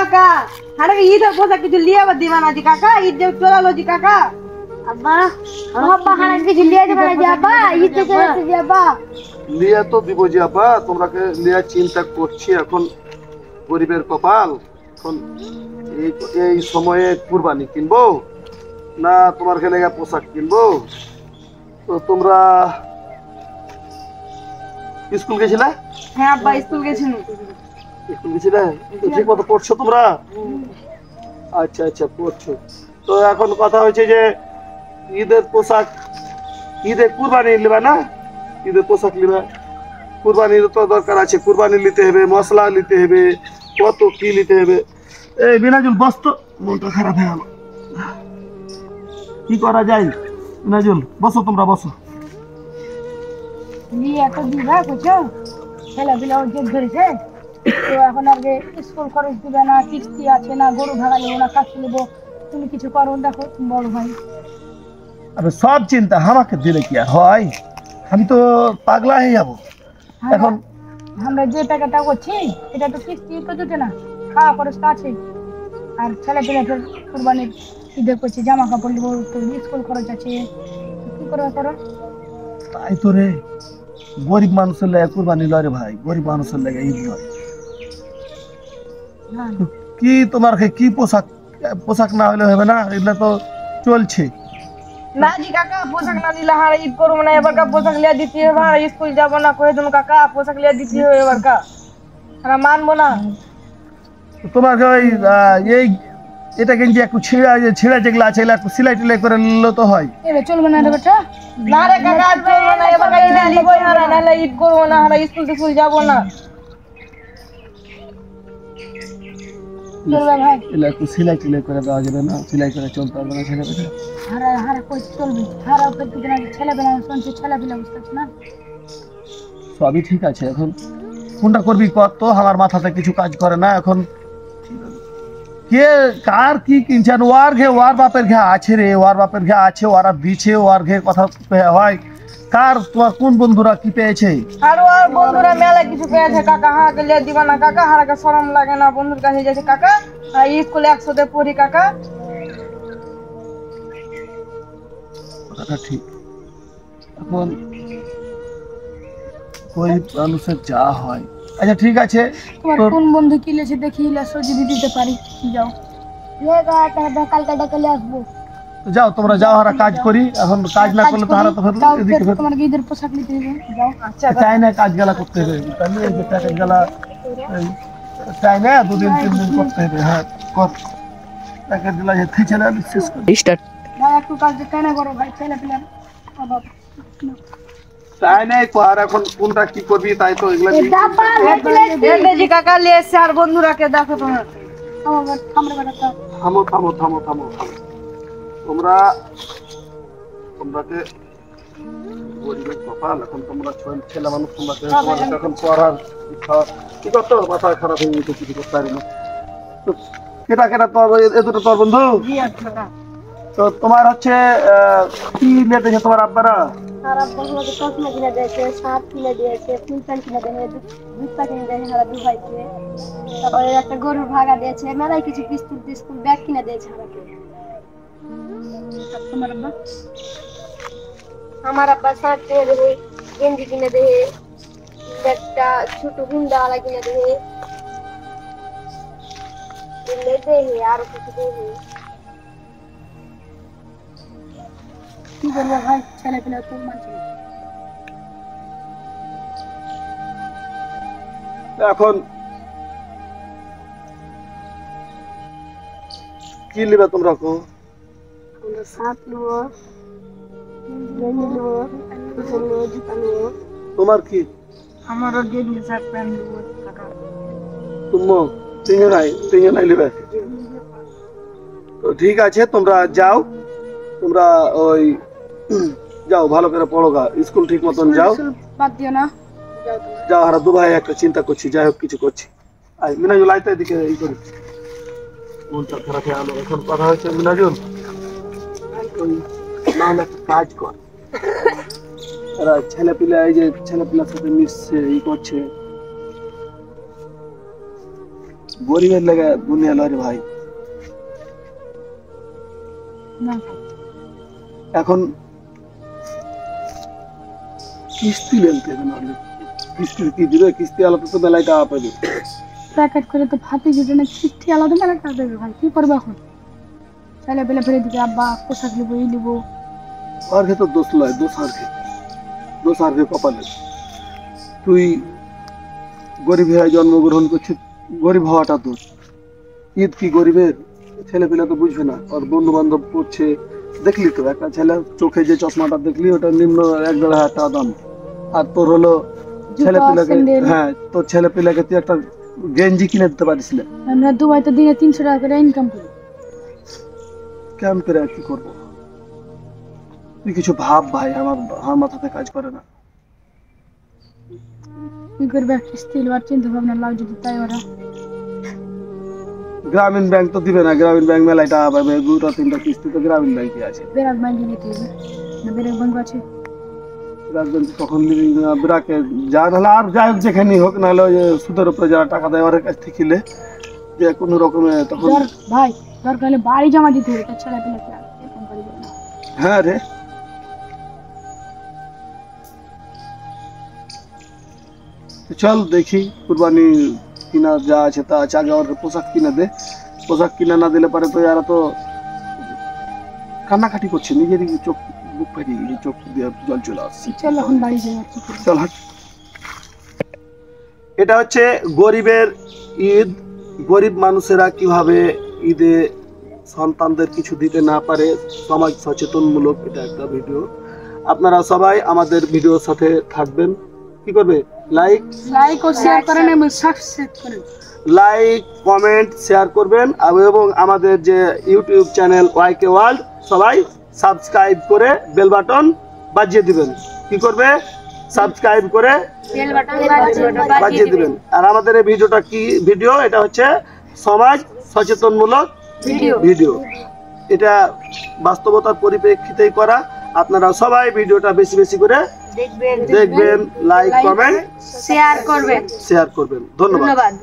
কাকা আরে ঈদের পোশাক কিছু লিয়ে আবার দিবা না জি কাকা ঈদ যে চলালো জি কাকা আব্বা আব্বা খানা কিছু লিয়ে যাবে না জি আব্বা ঈদ তো চলছে জি আব্বা লিয়া তো দিব জি আব্বা তোমরাকে লিয়া চিন্তা করছি এখন গরিবের কপাল এখন এই এই সময়ে কুরবানি কিনবো না তোমার খেলে পোশাক কিনবো তো তোমরা স্কুল গেছিলে হ্যাঁ আব্বা স্কুল গেছিল স্কুল গেছিলে ঠিক মতো পড়ছো তোমরা আচ্ছা আচ্ছা পড়ছো তো এখন কথা হয়েছে যে ঈদের পোশাক ঈদে কুরবানি নেবে না ঈদের পোশাক নেবে কুরবানির তো দরকার আছে কুরবানি নিতে হবে মশলা নিতে হবে কত কি নিতে হবে এই বিনাজুল বস তো মনটা খারাপ হয়ে গেল কি করা যায় বিনাজুল বসো তোমরা বসো লিয়ে তো দিবা কিছু ছেলেপিলা জেদ ধরেছে তো এখন আগে স্কুল খরচ দিবে না কিস্তি আছে না গরু ভাড়া নেবো না কাজ নেবো তুমি কিছু করো দেখো বড় ভাই আরে সব চিন্তা আমাকে দিলে কি আর হয় আমি তো পাগলা হয়ে যাবো এখন আমরা যে টাকাটা করছি এটা তো কিস্তি তো জুটে না খাওয়া খরচটা আছে আর ছেলেপিলাদের কোরবানির ঈদে করছি জামা কাপড় নেবো স্কুল খরচ আছে কি করবে করো তাই তো রে গরিব মানুষের লাগে কুরবানি লয় রে ভাই গরিব মানুষের লাগে ঈদ লয় হ্যাঁ কি তোমার কি পোশাক পোশাক না হলে হবে না এগুলো তো চলছে না জি কাকা পোশাক না দিলে হারা ঈদ করবো না এবার কা পোশাক লিয়ে দিতে হবে আর স্কুল যাবো না কয়ে তুমি কাকা পোশাক লিয়ে দিতে হবে এবার কা আমরা মানবো না তোমাকে ওই এই এটা গেঞ্জি একটু ছিঁড়া যেগুলো আছে এগুলো একটু সেলাই টেলাই করে নিলে তো হয় এবার চলবে না রে বেটা না রে কাকা আর চলবো না এবার কা ঈদে লিবই হারা নাহলে ঈদ করবো না হারা স্কুল যাবো না চলবে ভাই এগুলো একটু সেলাই টেলাই করে দেওয়া যাবে না সেলাই করে চলতে পারবে না ছেলে পেলে হারা হারা কই চলবে হারা প্রত্যেকদিন আগে ছেলেবেলা শুনছি ছেলেবেলা বুঝতে পারছি না সবই ঠিক আছে এখন কোনটা করবি কর তো আমার মাথাতে কিছু কাজ করে না এখন কে কার কি কিনছেন ওয়ার ঘে ওয়ার বাপের ঘে আছে রে ওয়ার বাপের ঘে আছে ওরা দিছে ওয়ার ঘে কথা হয় কার তোমার কোন বন্ধুরা কি পেয়েছে আর ওর বন্ধুরা মেলা কিছু পেয়েছে কাকা হারাকে লিয়ে দিবা না কাকা হারাকে শরম লাগে না বন্ধুর কাছে যাচ্ছে কাকা স্কুলে 100-তে পড়ি কাকা কথাটা ঠিক এখন গরিব মানুষের যা হয় আচ্ছা ঠিক আছে তোমার কোন বন্ধু কি লেছে দেখি লেছো যদি দিতে পারি যাও কালকে ডাকালে আসবো তো যাও তোমরা যাও হারা কাজ করি এখন কাজ না করলে তো হারা তো এদিকে তোমার ঈদের পোশাক নিতে হবে যাও আচ্ছা চাই না কাজ গেলা করতে হবে তাহলে এই যে প্যাকেট গেলা চাই না 2-3 দিন করতে হবে হ্যাঁ কর প্যাকেট গেলা যে ছেলে শেষ করে স্টার্ট ভাই একটু কাজ কেন করো ভাই ছেলে পিলার অভাব চাই নাই আর এখন কোনটা কি করবি তাই তো এগুলা জি কাকা লিয়ে এসছে আর বন্ধুরাকে দেখো তোমার থামো থামো থামো থামো থামো তোমরা তোমরাকে গরিবের কপাল এখন তোমরা ছেলে মানুষ তোমরাকে তোমাদের এখন পড়ার কি করতে হবে মাথা খারাপ হয়ে গেছে কিছু করতে পারি না তো কেটা কেটা তোর এ দুটো তোর বন্ধু তো তোমার হচ্ছে কি নিয়ে দিয়েছে তোমার আব্বারা আর আব্বা আমাকে চশমা কিনে দিয়েছে শার্ট কিনে দিয়েছে ফুল প্যান্ট কিনে দিয়েছে জুতা কিনে দিয়েছে হারা দুই ভাইকে তারপরে একটা গরুর ভাগা দিয়েছে মেলায় কিছু বিস্কুট ব্যাগ কিনে দিয়েছে হারাকে তোমার আব্বা আমার আব্বা শার্ট কিনে দেবে গেঞ্জি কিনে দেবে একটা ছোট হুন্ডা আলা কিনে দেবে আর কিছু দেবে কি করবো ভাই ছেলে পেলে খুব মানছে এখন কি নেবে তোমরা কো সাত নেবো জুতা নেবো তোমার কি আমারও গেঞ্জি শার্ট প্যান্ট দেবো কাকা তুমো তিনজন নাই নেবে তো ঠিক আছে তোমরা যাও তোমরা ওই যাও ভালো করে পড়ো গা স্কুল ঠিক মতন যাও বাদ দিও না যাও হারা দু ভাই একটা চিন্তা করছি যাই হোক কিছু করছি আর মিনাজুল আইতে এদিকে এই করি মনটা খারাপ হয়ে গেল এখন কথা হচ্ছে মিনাজুল ওই না হলে একটা কাজ কর এরা ছেলেপিলা এই যে ছেলেপিলার সাথে মিশছে ই করছে গরিবের লেগে দুনিয়া লয় ভাই। না এখন কিস্তি লেনতে হবে, নাহলে কিস্তি কি দিবে? কিস্তি আলাদা তো মেলায় টাকা পাবে। প্যাকেট করে তো ভাতে যেটা না কিস্তি আলাদা মেলা টাকা দেবে ভাই, কি করবো এখন? ছেলে পেলে ফেলে দিবে, আব্বা পোশাক নেবো, এই নেবো। আর তো দোষ লয়, দোষ আর কপালে। তুই গরিব হয়ে জন্মগ্রহণ করছিস, গরিব হওয়াটা দোষ। ঈদ কি গরিবের? ছেলে পেলে তো বুঝবে না, ওর বন্ধু বান্ধব পড়ছে, দেখলি তো একটা ছেলে চোখে যে চশমাটা দেখলি ওটা নিম্ন 1-1.5 টাকা দাম। আর তোর হলো ছেলে পিলাকে, হ্যাঁ তোর ছেলে পিলাকে তুই একটা গেঞ্জি কিনে দিতে পারিস না। আমরা দুবাইতে দিনে 300 টাকা করে ইনকাম করি। কেমন করে আর কি করবো? তুই কিছু ভাব ভাই, আমার মাথাতে কাজ করে না। কি করবে? কিস্তি আর চিন্তা ভাবনা লাভ যদি তাই ওরা। গ্রামীণ ব্যাংক তো দিবে না, গ্রামীণ ব্যাংক মেলায় টাকা পাবে, 2-3টা কিস্তি তো গ্রামীণ ব্যাংকে আছে। বেরাক ব্যাংকে নিতে হবে না? বেরাক ব্যাংক আছে, রাখবেন তখন নিবি না, বিরাকে যা নাহলে আর যাই হোক যেখানেই হোক, নাহলে ওই যে সুদের উপরে যারা টাকা দেয় ওর কাছ থেকে কিলে যে কোনো রকমে তখন। ভাই দরকার হলে বাড়ি জমা দিতে হবে, তার ছেলে পেলে এরকম করে দিবে না। হ্যাঁ রে, তো চল দেখি কুরবানি কিনা যা আছে তা আছে, আগে ওর পোশাক কিনে দে। পোশাক কিনে না দিলে পারে তো এরা তো কান্নাকাটি করছে, নিজেরই চোখ বুক ফাটিয়ে গেছে, চোখ দিয়ে জল চলে আসছে। চল এখন বাড়ি যাই, আর কি করবো? চল হাট। এটা হচ্ছে গরিবের ঈদ। গরিব মানুষেরা কিভাবে ঈদে সন্তানদের কিছু দিতে না পারে, সমাজ সচেতনমূলক এটা একটা ভিডিও। আপনারা সবাই আমাদের ভিডিওর সাথে থাকবেন। কি করবে? লাইক ও শেয়ার করেন এবং সাবস্ক্রাইব করেন। লাইক কমেন্ট শেয়ার করবেন, এবং আমাদের যে ইউটিউব চ্যানেল ওয়াইকে ওয়ার্ল্ড সবাই সাবস্ক্রাইব করে বেল বাটন বাজিয়ে দিবেন। কি করবে? সাবস্ক্রাইব করে বেল বাটন বাজিয়ে দিবেন। আর আমাদের এই ভিডিওটা কি ভিডিও? এটা হচ্ছে সমাজ সচেতনমূলক ভিডিও। এটা বাস্তবতার পরিপ্রেক্ষিতেই করা। আপনারা সবাই ভিডিওটা বেশি বেশি করে দেখবেন, লাইক কমেন্ট শেয়ার করবেন। ধন্যবাদ।